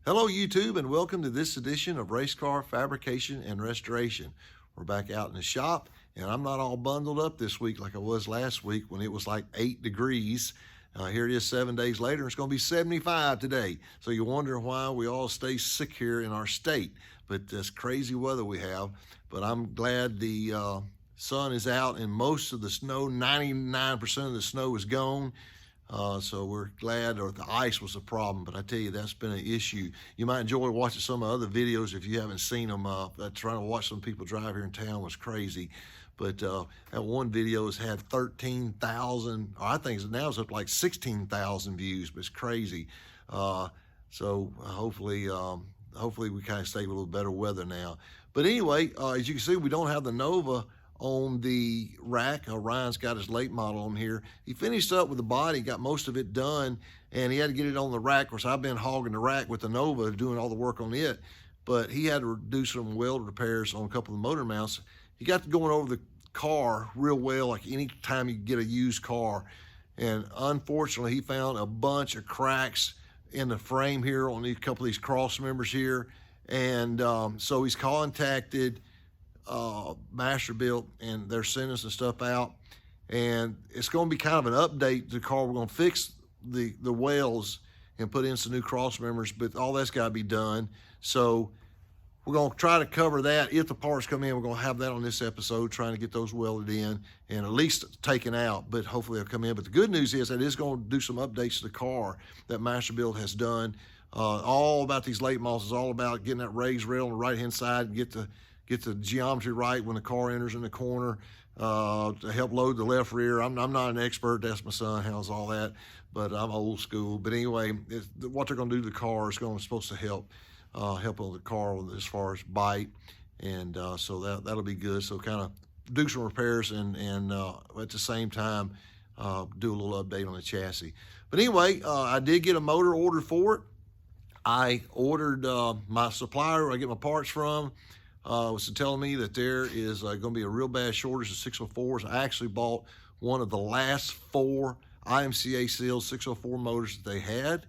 Hello YouTube and welcome to this edition of Race Car Fabrication and Restoration. We're back out in the shop and I'm not all bundled up this week like I was last week when it was like 8 degrees. Here it is 7 days later, it's going to be 75 today. So you wonder why we all stay sick here in our state. But this crazy weather we have. But I'm glad the sun is out and most of the snow, 99% of the snow is gone. So we're glad, or the ice was a problem, but I tell you, that's been an issue. You might enjoy watching some of the other videos if you haven't seen them. Trying to watch some people drive here in town was crazy. But that one video has had 13,000, or I think now it's up to like 16,000 views, but it's crazy. So hopefully we kind of stay with a little better weather now. But anyway, as you can see, we don't have the Nova on the rack. Ryan's got his late model on here. He finished up with the body, got most of it done, and he had to get it on the rack. Of course, I've been hogging the rack with the Nova, doing all the work on it, but he had to do some weld repairs on a couple of the motor mounts. He got to going over the car real well, like any time you get a used car, and unfortunately, he found a bunch of cracks in the frame here on a couple of these cross members here, and so he's contacted Masterbuilt, and they're sending some stuff out, and it's going to be kind of an update to the car. We're going to fix the welds and put in some new cross members, but all that's got to be done. So we're going to try to cover that. If the parts come in, we're going to have that on this episode, trying to get those welded in and at least taken out, but hopefully they'll come in. But the good news is that it's going to do some updates to the car that Masterbuilt has done. All about these late models is all about getting that raised rail on the right-hand side and get the geometry right when the car enters in the corner, to help load the left rear. I'm not an expert, that's my son, how's all that, but I'm old school. But anyway, what they're going to do to the car is supposed to help on the car as far as bite, and so that'll be good. So kind of do some repairs and at the same time do a little update on the chassis. But anyway, I did get a motor ordered for it. I ordered my supplier I get my parts from was telling me that there is going to be a real bad shortage of 604s. I actually bought one of the last 4 IMCA sealed 604 motors that they had.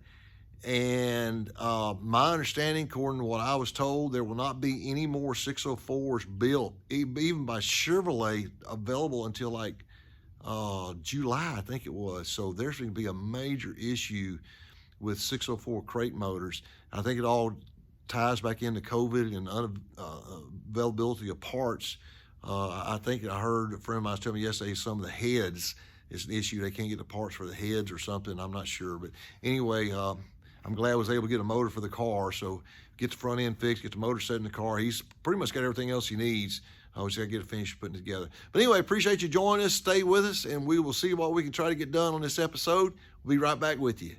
And my understanding, according to what I was told, there will not be any more 604s built, even by Chevrolet, available until like July, I think it was. So there's going to be a major issue with 604 crate motors. I think it all ties back into COVID and unavailability of parts. I think I heard a friend of mine was telling me yesterday some of the heads is an issue. They can't get the parts for the heads or something. I'm not sure. But anyway, I'm glad I was able to get a motor for the car. So get the front end fixed, get the motor set in the car. He's pretty much got everything else he needs. I just got to get it finished putting it together. But anyway, appreciate you joining us. Stay with us, and we will see what we can try to get done on this episode. We'll be right back with you.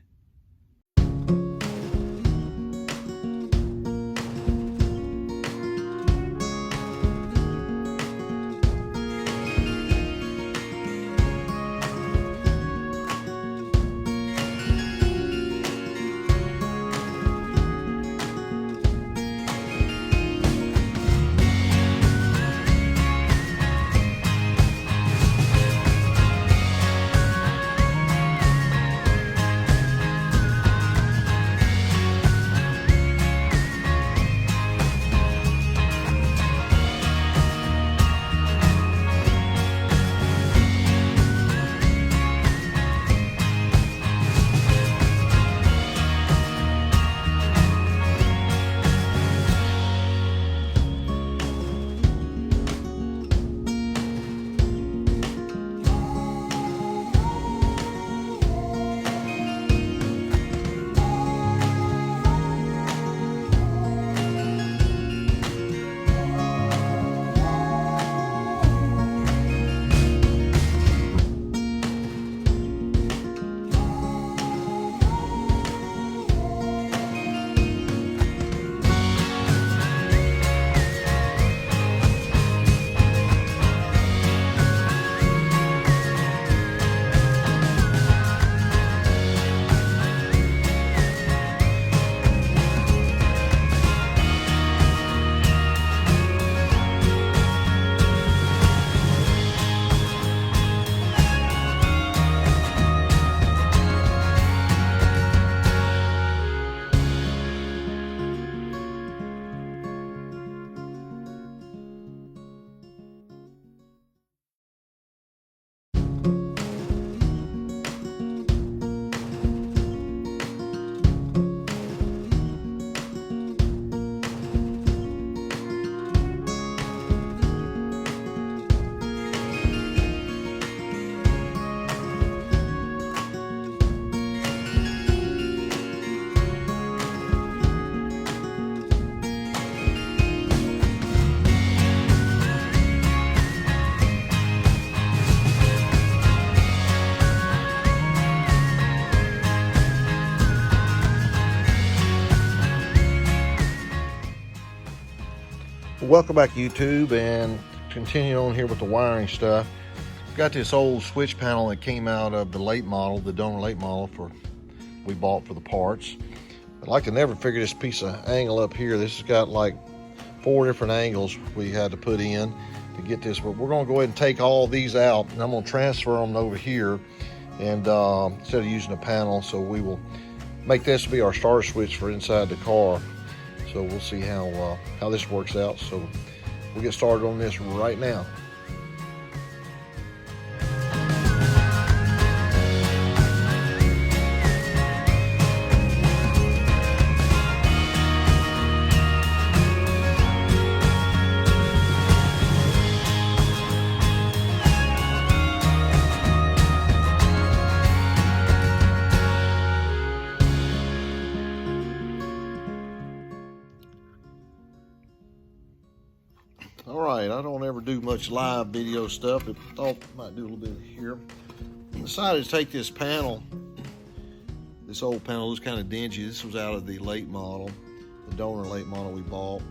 Welcome back, YouTube, and continue on here with the wiring stuff. Got this old switch panel that came out of the late model, the donor late model we bought for the parts. But I could never figure this piece of angle up here. This has got like 4 different angles we had to put in to get this. But we're going to go ahead and take all these out, and I'm going to transfer them over here, and instead of using a panel, so we will make this be our starter switch for inside the car. So we'll see how this works out. So we'll get started on this right now. All right, I don't ever do much live video stuff, but thought I might do a little bit here. I decided to take this panel. This old panel was kind of dingy. This was out of the late model, the donor late model we bought.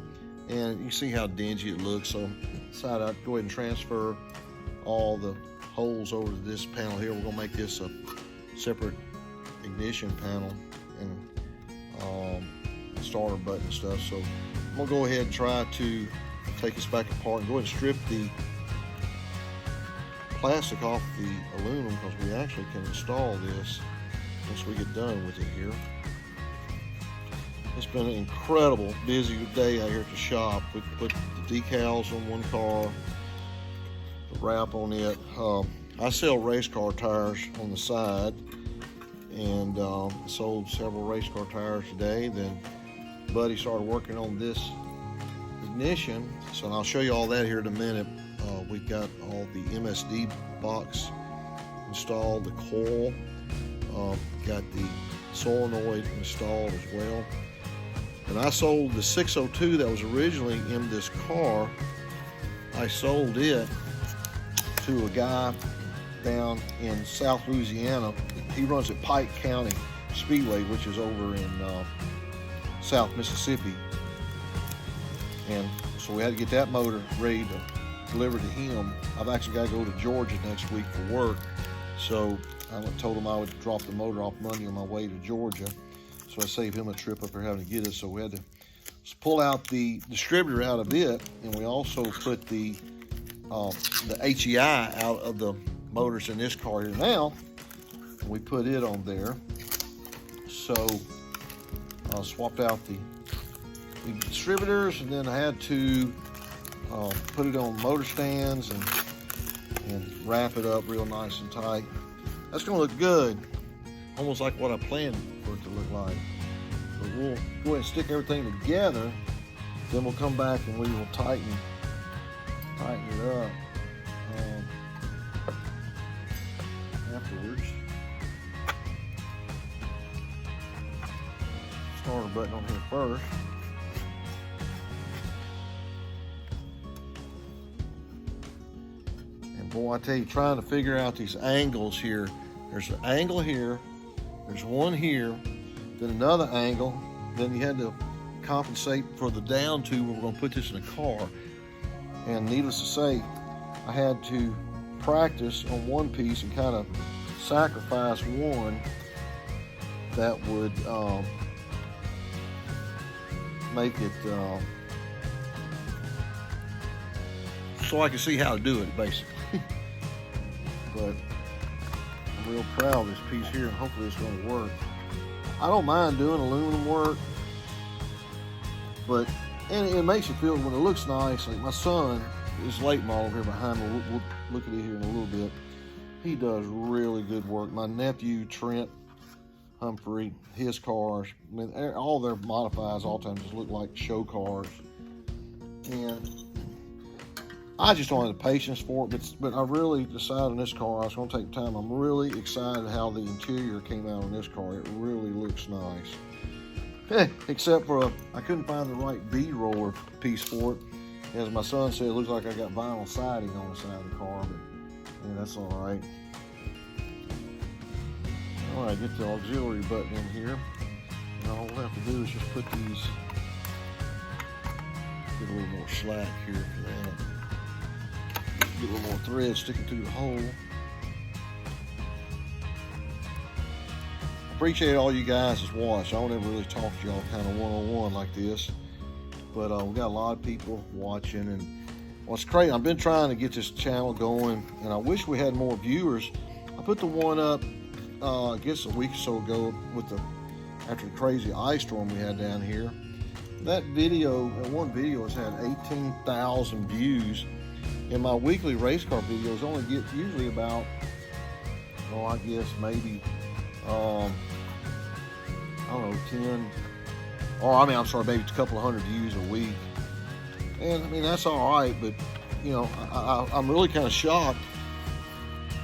And you see how dingy it looks. So I decided I'd go ahead and transfer all the holes over to this panel here. We're gonna make this a separate ignition panel and starter button stuff. So I'm gonna go ahead and try to take this back apart and go ahead and strip the plastic off the aluminum, because we actually can install this once we get done with it here. It's been an incredible busy day out here at the shop. We put the decals on one car, the wrap on it. I sell race car tires on the side, and sold several race car tires today. Then Buddy started working on this ignition, so I'll show you all that here in a minute. We've got all the MSD box installed, the coil, got the solenoid installed as well. And I sold the 602 that was originally in this car. I sold it to a guy down in South Louisiana. He runs at Pike County Speedway, which is over in South Mississippi. And so we had to get that motor ready to deliver to him. I've actually got to go to Georgia next week for work. So I told him I would drop the motor off Monday on my way to Georgia. So I saved him a trip up there having to get it. So we had to pull out the distributor out of it. And we also put the HEI out of the motors in this car here now. We put it on there. So I swapped out the distributors, and then I had to put it on motor stands and wrap it up real nice and tight. That's going to look good, almost like what I planned for it to look like. But we'll go ahead and stick everything together, then we'll come back and we will tighten it up afterwards. Starter button on here first. Boy, I tell you, trying to figure out these angles here. There's an angle here, there's one here, then another angle, then you had to compensate for the down tube when we're going to put this in a car. And needless to say, I had to practice on one piece and kind of sacrifice one that would make it so I could see how to do it, basically. But I'm real proud of this piece here, and hopefully it's going to work. I don't mind doing aluminum work, but it makes you feel, when it looks nice. Like my son, his late model here behind me, we'll look at it here in a little bit. He does really good work. My nephew Trent Humphrey, his cars, I mean, all their modifieds all the time just look like show cars. And I just don't have the patience for it, but I really decided on this car I was going to take time. I'm really excited how the interior came out on this car. It really looks nice. Except for I couldn't find the right B-roller piece for it. As my son said, it looks like I got vinyl siding on the side of the car, but yeah, that's all right. All right, get the auxiliary button in here. And all we'll have to do is just put Get a little more slack here for that. Get a little more thread sticking through the hole. Appreciate all you guys that's watched. I don't ever really talk to y'all kind of one-on-one like this, but we got a lot of people watching. And what's crazy, I've been trying to get this channel going, and I wish we had more viewers. I put the one up, I guess a week or so ago, after the crazy ice storm we had down here. That one video has had 18,000 views, and my weekly race car videos only get usually about, I guess maybe, I don't know, 10, I'm sorry, maybe a couple of hundred views a week. And I mean, that's all right, but you know, I'm really kind of shocked.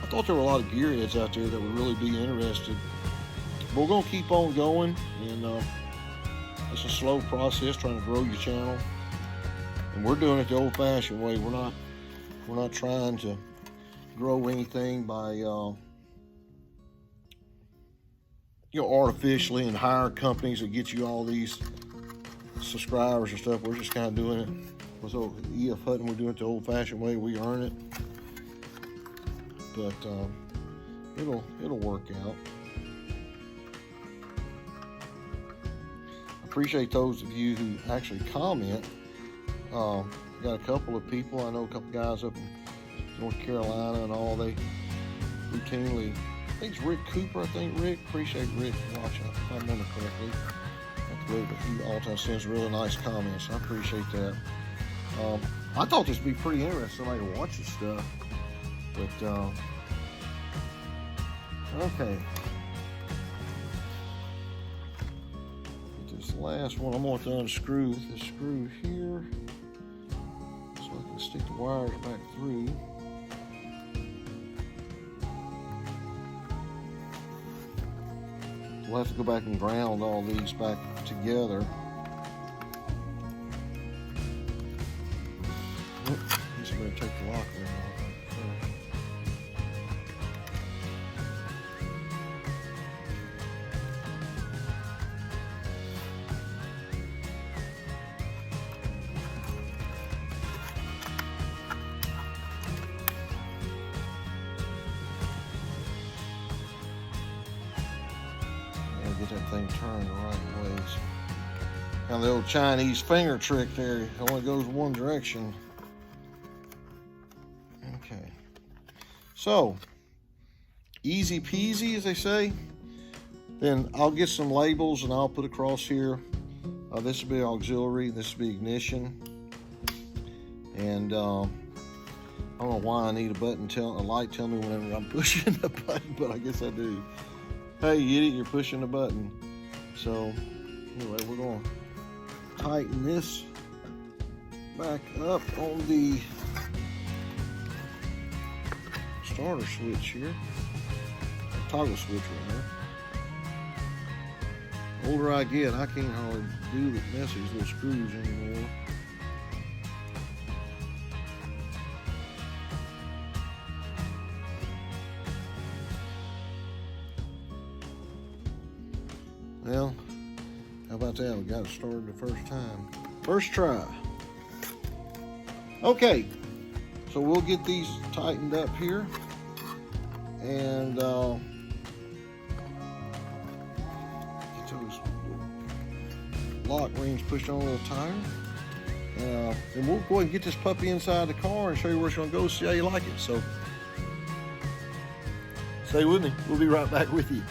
I thought there were a lot of gearheads out there that would really be interested. But we're gonna keep on going, and it's a slow process trying to grow your channel. And we're doing it the old-fashioned way. We're not trying to grow anything by artificially and hire companies that get you all these subscribers and stuff. We're just kind of doing it with E.F. Hutton. We're doing it the old-fashioned way. We earn it, but it'll work out. I appreciate those of you who actually comment. Got a couple of people. I know a couple guys up in North Carolina and all. They routinely. I think it's Rick Cooper. I think Rick. Appreciate Rick watching. If I remember correctly. But he all the time sends really nice comments. I appreciate that. I thought this would be pretty interesting, somebody to watch this stuff. But okay. Get this last one. I'm going to unscrew this screw here, so I can stick the wires back through. We'll have to go back and ground all these back together. Just better take the lock ring off first. Get that thing turned the right ways. Now the old Chinese finger trick there, it only goes one direction. Okay. So, easy peasy, as they say. Then I'll get some labels and I'll put across here. This will be auxiliary, this will be ignition. And I don't know why I need a light tell me whenever I'm pushing the button, but I guess I do. Hey, you idiot, you're pushing the button. So, anyway, we're going to tighten this back up on the starter switch here. Toggle switch right there. The older I get, I can't hardly mess these little screws anymore. Well, how about that? We got it started the first time. First try. Okay, so we'll get these tightened up here. And get those lock rings pushed on a little tighter. And we'll go ahead and get this puppy inside the car and show you where it's going to go, see how you like it. So, stay with me. We'll be right back with you.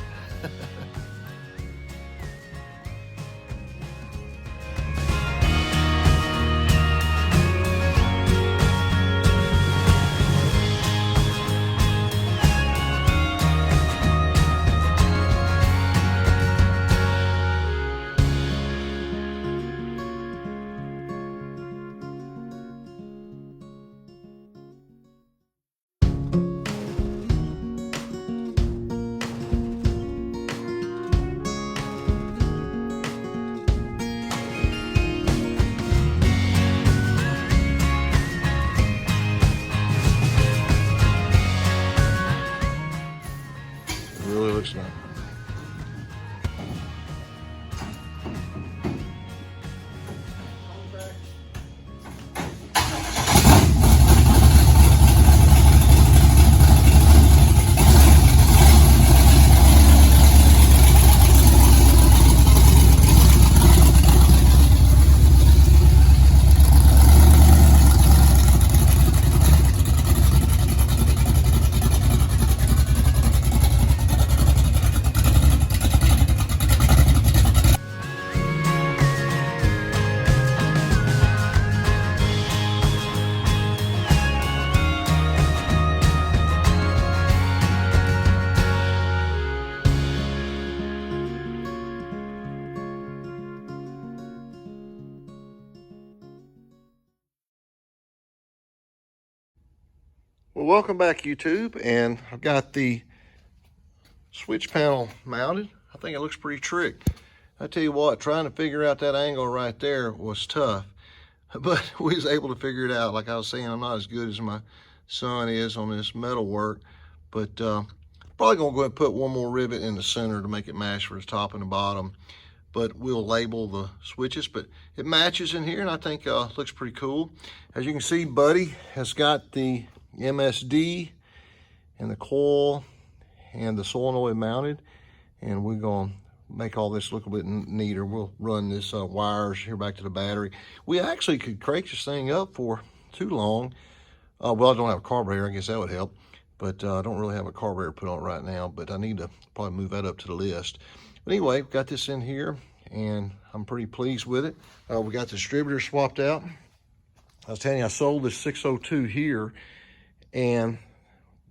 Well, welcome back, YouTube, and I've got the switch panel mounted. I think it looks pretty trick. I tell you what, trying to figure out that angle right there was tough, but we was able to figure it out. Like I was saying, I'm not as good as my son is on this metal work, but probably gonna go ahead and put one more rivet in the center to make it match for the top and the bottom. But we'll label the switches, but it matches in here, and I think looks pretty cool. As you can see, Buddy has got the MSD and the coil and the solenoid mounted, and we're gonna make all this look a bit neater. We'll run this wires here back to the battery. We actually could crank this thing up for too long. Well, I don't have a carburetor, I guess that would help, but I don't really have a carburetor put on it right now, but I need to probably move that up to the list. But anyway, we've got this in here, and I'm pretty pleased with it. We got the distributor swapped out. I was telling you, I sold this 602 here, and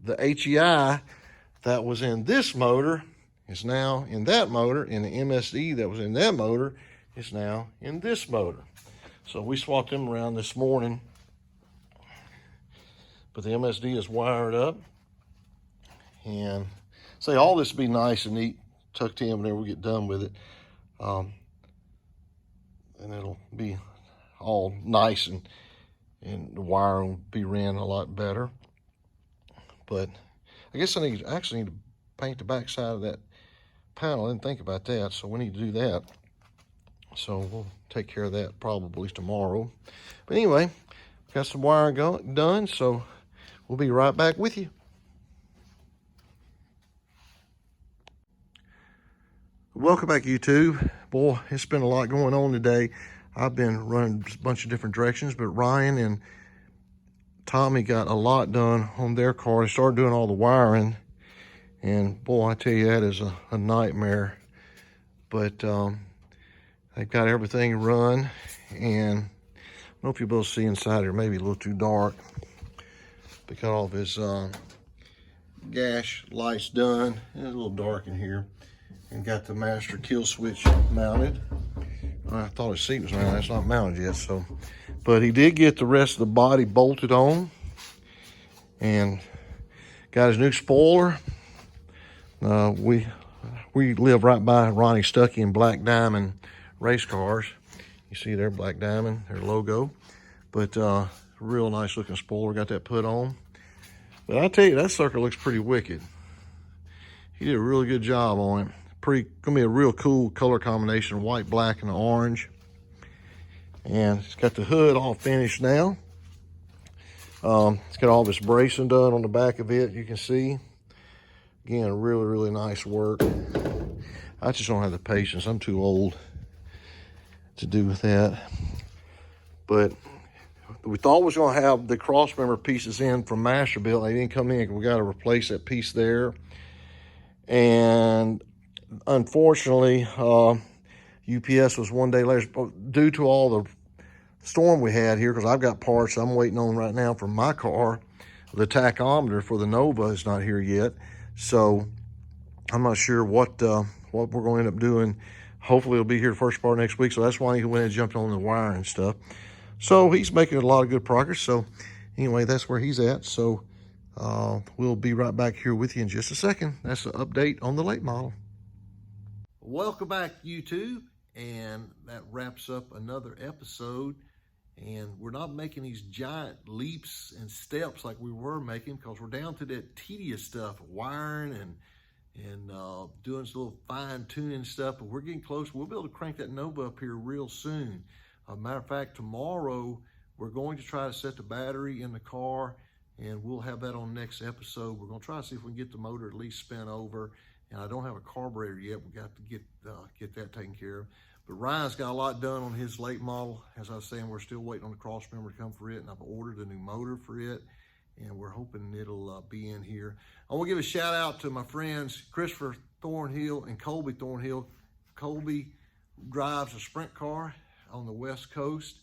the HEI that was in this motor is now in that motor, and the MSD that was in that motor is now in this motor. So we swapped them around this morning, but the MSD is wired up, and say all this will be nice and neat tucked in whenever we get done with it, and it'll be all nice, and the wire will be ran a lot better. But I guess I actually need to paint the back side of that panel. I didn't think about that, so we need to do that. So we'll take care of that probably tomorrow. But anyway, got some wiring done, so we'll be right back with you. Welcome back, YouTube. Boy, it's been a lot going on today. I've been running a bunch of different directions, but Ryan and Tommy got a lot done on their car. They started doing all the wiring, and boy, I tell you, that is a nightmare. But they've got everything run, and I don't know if you'll be able to see inside here, maybe a little too dark. But got all of his gas lights done. It's a little dark in here. And got the master kill switch mounted. I thought his seat was mounted. That's not mounted yet, so. But he did get the rest of the body bolted on, and got his new spoiler. We live right by Ronnie Stuckey and Black Diamond race cars. You see there, Black Diamond, their logo. But real nice looking spoiler, got that put on. But I tell you, that sucker looks pretty wicked. He did a really good job on it. Gonna be a real cool color combination, white, black, and orange. And it's got the hood all finished now. It's got all this bracing done on the back of it, you can see. Again, really, really nice work. I just don't have the patience. I'm too old to do that. But we thought we was gonna have the cross member pieces in from Masterbuilt. They didn't come in. We got to replace that piece there. And unfortunately, UPS was one day later due to all the storm we had here, because I've got parts I'm waiting on right now for my car. The tachometer for the Nova is not here yet, so I'm not sure what we're going to end up doing. Hopefully it'll be here the first part of next week, so that's why he went and jumped on the wire and stuff. So he's making a lot of good progress. So anyway, that's where he's at. So we'll be right back here with you in just a second. That's an update on the late model. Welcome back, YouTube, and that wraps up another episode. And we're not making these giant leaps and steps like we were making, because we're down to that tedious stuff, wiring and doing some little fine tuning stuff. But we're getting close. We'll be able to crank that Nova up here real soon. Matter of fact, tomorrow we're going to try to set the battery in the car, and we'll have that on next episode. We're going to try to see if we can get the motor at least spin over. And I don't have a carburetor yet. We got to get that taken care of. But Ryan's got a lot done on his late model. As I was saying, we're still waiting on the cross member to come for it, and I've ordered a new motor for it, and we're hoping it'll be in here. I want to give a shout out to my friends Christopher Thornhill and Colby Thornhill. Colby drives a sprint car on the West Coast,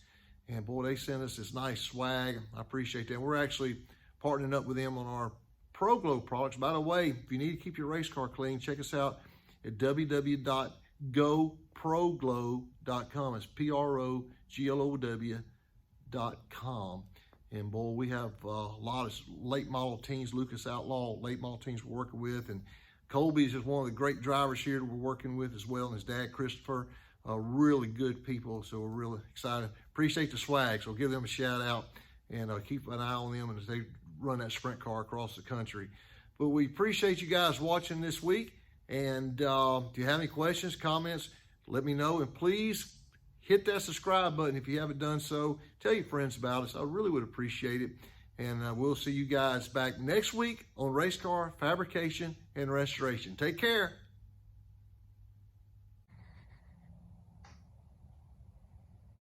and boy, they sent us this nice swag. I appreciate that. We're actually partnering up with them on our ProGlow products. By the way, if you need to keep your race car clean, check us out at www.goproglow.com. It's PROGLOW.com. And boy, we have a lot of late model teams, Lucas Outlaw, late model teams we're working with. And Colby's is one of the great drivers here that we're working with as well. And his dad, Christopher, really good people. So we're really excited. Appreciate the swag. So give them a shout out and keep an eye on them as they run that sprint car across the country. But we appreciate you guys watching this week. And if you have any questions, comments, let me know. And please hit that subscribe button if you haven't done so. Tell your friends about us. I really would appreciate it. And we'll see you guys back next week on Race Car Fabrication and Restoration. Take care.